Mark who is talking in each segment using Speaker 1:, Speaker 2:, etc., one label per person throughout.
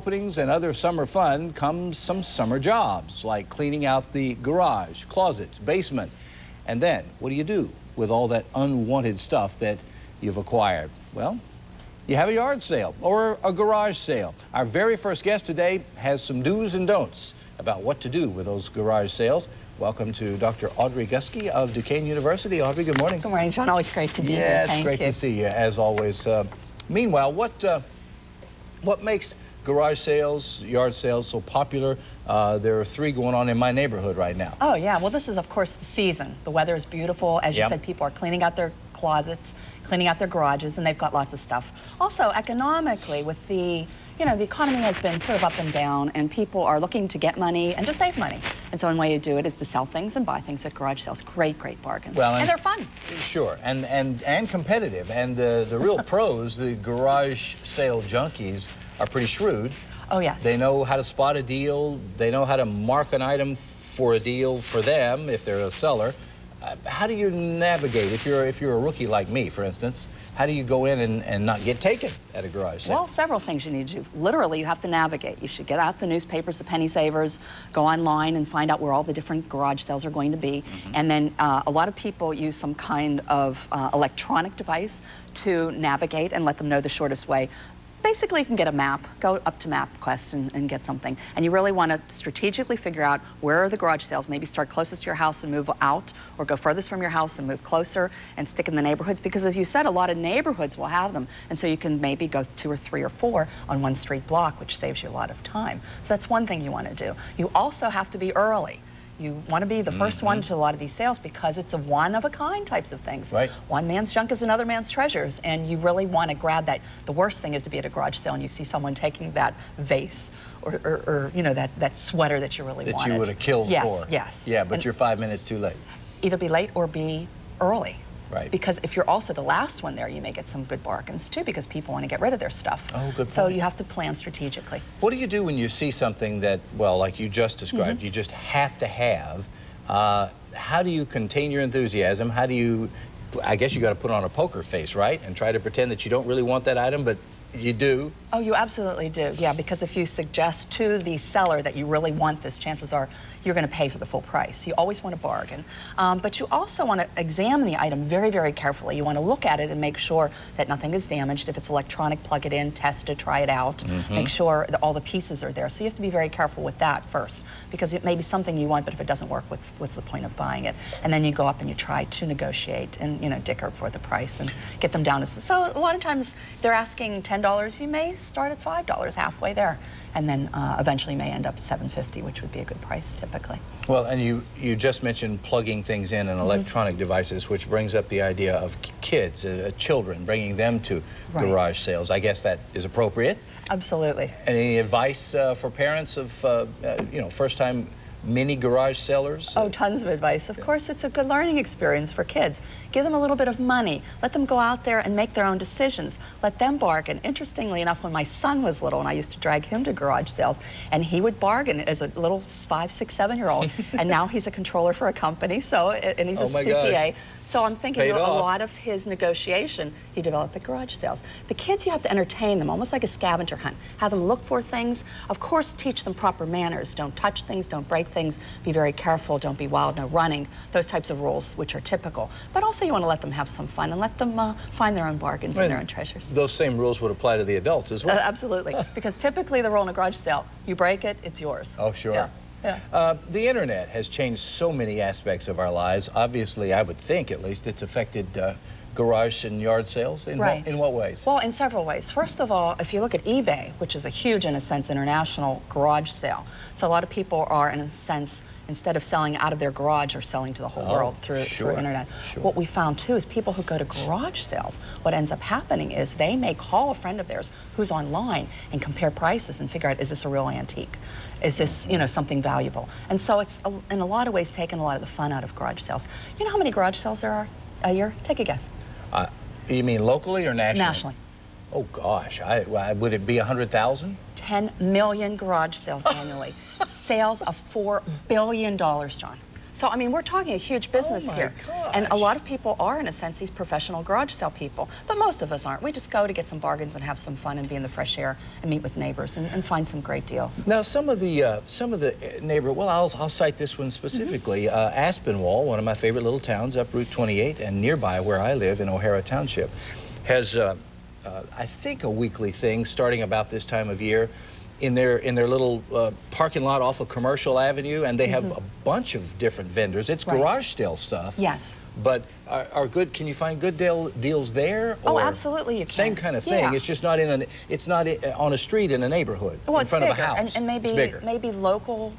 Speaker 1: openings and other summer fun comes some summer jobs, like cleaning out the garage, closets, basement. And then, what do you do with all that unwanted stuff that you've acquired? Well, you have a yard sale or a garage sale. Our very first guest today has some do's and don'ts about what to do with those garage sales. Welcome to Dr. Audrey Gusky of Duquesne University. Audrey, good morning.
Speaker 2: Good morning, John. Always great to be here.
Speaker 1: Yeah, it's
Speaker 2: Thank
Speaker 1: great
Speaker 2: you.
Speaker 1: to see you, as always. Meanwhile, what makes garage sales, yard sales so popular? There are 3 going on in my neighborhood right now.
Speaker 2: Oh, yeah. Well, this is, of course, the season. The weather is beautiful. As you said, people are cleaning out their closets, cleaning out their garages, and they've got lots of stuff. Also, economically, with the the economy has been sort of up and down, and people are looking to get money and to save money. And so one way to do it is to sell things and buy things at garage sales. Great, great bargain. Well, and they're fun.
Speaker 1: Sure, and competitive. And the real pros, the garage sale junkies, are pretty shrewd.
Speaker 2: Oh, yes.
Speaker 1: They know how to spot a deal. They know how to mark an item for a deal for them if they're a seller. How do you navigate if you're a rookie like me, for instance? How do you go in and not get taken at a garage sale?
Speaker 2: Well, several things you need to do. Literally, you have to navigate. You should get out the newspapers, the penny savers, go online and find out where all the different garage sales are going to be. And then a lot of people use some kind of electronic device to navigate and let them know the shortest way. Basically, you can get a map, go up to MapQuest and get something. And you really want to strategically figure out where are the garage sales. Maybe start closest to your house and move out, or go furthest from your house and move closer and stick in the neighborhoods. Because as you said, a lot of neighborhoods will have them. And so you can maybe go 2 or 3 or 4 on one street block, which saves you a lot of time. So that's one thing you want to do. You also have to be early. You want to be the first one to a lot of these sales because it's a one-of-a-kind types of things. Right. One man's junk is another man's treasures, and you really want to grab that. The worst thing is to be at a garage sale and you see someone taking that vase or that sweater that you really wanted.
Speaker 1: That you would have killed for.
Speaker 2: Yes, yes.
Speaker 1: Yeah, but you're 5 minutes too late.
Speaker 2: Either be late or be early.
Speaker 1: Right.
Speaker 2: Because if you're also the last one there, you may get some good bargains too, because people want to get rid of their stuff.
Speaker 1: Oh, good point.
Speaker 2: So you have to plan strategically.
Speaker 1: What do you do when you see something that, well, like you just described, you just have to have? How do you contain your enthusiasm? How do you, I guess you got to put on a poker face, right? And try to pretend that you don't really want that item, but you do?
Speaker 2: Oh, you absolutely do, yeah, because if you suggest to the seller that you really want this, chances are you're going to pay for the full price. You always want a bargain. But you also want to examine the item very, very carefully. You want to look at it and make sure that nothing is damaged. If it's electronic, plug it in, test it, try it out. Make sure that all the pieces are there. So you have to be very careful with that first, because it may be something you want, but if it doesn't work, what's the point of buying it? And then you go up and you try to negotiate and dicker for the price and get them down. So a lot of times they're asking $10, you may start at $5 halfway there, and then eventually may end up $7.50, which would be a good price typically.
Speaker 1: Well, and you just mentioned plugging things in and electronic devices, which brings up the idea of kids, children, bringing them to garage sales. I guess that is appropriate.
Speaker 2: Absolutely.
Speaker 1: Any advice for parents of first-time mini garage sellers?
Speaker 2: Oh, tons of advice. Of course, it's a good learning experience for kids. Give them a little bit of money. Let them go out there and make their own decisions. Let them bargain. Interestingly enough, when my son was little, and I used to drag him to garage sales, and he would bargain as a little 5, 6, 7-year-old, and now he's a controller for a company, and he's a CPA. So I'm thinking a lot of his negotiation he developed at garage sales. The kids, you have to entertain them, almost like a scavenger hunt. Have them look for things. Of course, teach them proper manners. Don't touch things, don't break things, be very careful, don't be wild, no running, those types of rules which are typical. But also you want to let them have some fun and let them find their own bargains and their own treasures.
Speaker 1: Those same rules would apply to the adults as well.
Speaker 2: Absolutely, because typically the rule in a garage sale, you break it, it's yours.
Speaker 1: Oh, sure.
Speaker 2: Yeah. Yeah.
Speaker 1: The internet has changed so many aspects of our lives. Obviously, I would think at least it's affected garage and yard sales. In what ways?
Speaker 2: Well, in several ways. First of all, if you look at eBay, which is a huge, in a sense, international garage sale. So a lot of people are, in a sense, instead of selling out of their garage, are selling to the whole world through internet. What we found too is people who go to garage sales, what ends up happening is they may call a friend of theirs who's online and compare prices and figure out, is this a real antique? Is this, something valuable? And so it's, in a lot of ways, taken a lot of the fun out of garage sales. You know how many garage sales there are a year? Take a guess.
Speaker 1: You mean locally or nationally?
Speaker 2: Nationally.
Speaker 1: Oh gosh, would it be 100,000? 10
Speaker 2: million garage sales annually. Sales of $4 billion, John. So, I mean, we're talking a huge business
Speaker 1: my
Speaker 2: here.
Speaker 1: gosh.
Speaker 2: And a lot of people are, in a sense, these professional garage sale people. But most of us aren't. We just go to get some bargains and have some fun and be in the fresh air and meet with neighbors and find some great deals.
Speaker 1: Now, some of the neighbor, well, I'll cite this one specifically. Aspinwall, one of my favorite little towns up Route 28 and nearby where I live in O'Hara Township, has, I think, a weekly thing starting about this time of year in their little parking lot off of Commercial Avenue, and they have a bunch of different vendors. It's garage sale stuff.
Speaker 2: Yes.
Speaker 1: But can you find good deals there?
Speaker 2: Oh, absolutely you can.
Speaker 1: Same kind of thing.
Speaker 2: Yeah.
Speaker 1: It's just not on a street in a neighborhood,
Speaker 2: well,
Speaker 1: in front
Speaker 2: bigger.
Speaker 1: of a house.
Speaker 2: And maybe local.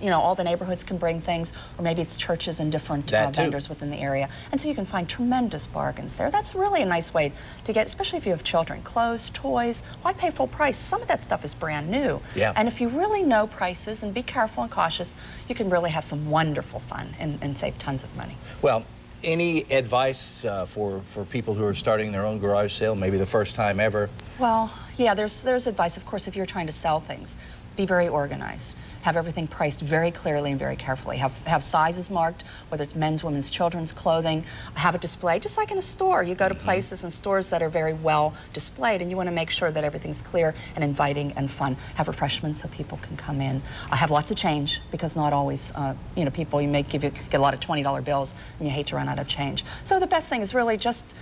Speaker 2: You know, all the neighborhoods can bring things, or maybe it's churches and different vendors within the area. And so you can find tremendous bargains there. That's really a nice way to get, especially if you have children, clothes, toys. Why pay full price? Some of that stuff is brand new.
Speaker 1: Yeah.
Speaker 2: And if you really know prices and be careful and cautious, you can really have some wonderful fun and save tons of money.
Speaker 1: Well, any advice for people who are starting their own garage sale, maybe the first time ever?
Speaker 2: Well, yeah, there's advice, of course, if you're trying to sell things. Be very organized. Have everything priced very clearly and very carefully. Have sizes marked, whether it's men's, women's, children's clothing. Have it displayed, just like in a store. You go to places and stores that are very well displayed, and you want to make sure that everything's clear and inviting and fun. Have refreshments so people can come in. Have lots of change, because not always, you know, people, you may get a lot of $20 bills, and you hate to run out of change. So the best thing is really just,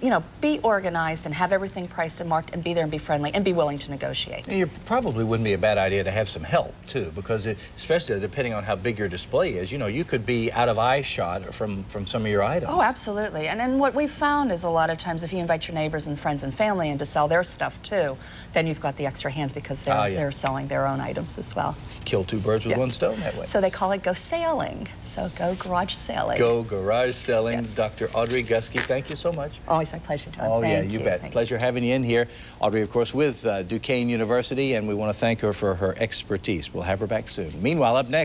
Speaker 2: you know, be organized and have everything priced and marked, and be there and be friendly and be willing to negotiate.
Speaker 1: And it probably wouldn't be a bad idea to have some help, too, because especially depending on how big your display is, you know, you could be out of eye shot from some of your items.
Speaker 2: Oh, absolutely. And what we've found is a lot of times if you invite your neighbors and friends and family in to sell their stuff, too, then you've got the extra hands, because they're selling their own items as well.
Speaker 1: Kill two birds with one stone that way.
Speaker 2: So they call it go sailing. So go garage sailing.
Speaker 1: Go garage selling.
Speaker 2: Yes.
Speaker 1: Dr. Audrey Gusky, thank you so much.
Speaker 2: Always my pleasure, John.
Speaker 1: Oh, yeah,
Speaker 2: Thank
Speaker 1: you bet. Pleasure having you in here. Audrey, of course, with Duquesne University, and we want to thank her for her expertise. We'll have her back soon. Meanwhile, up next.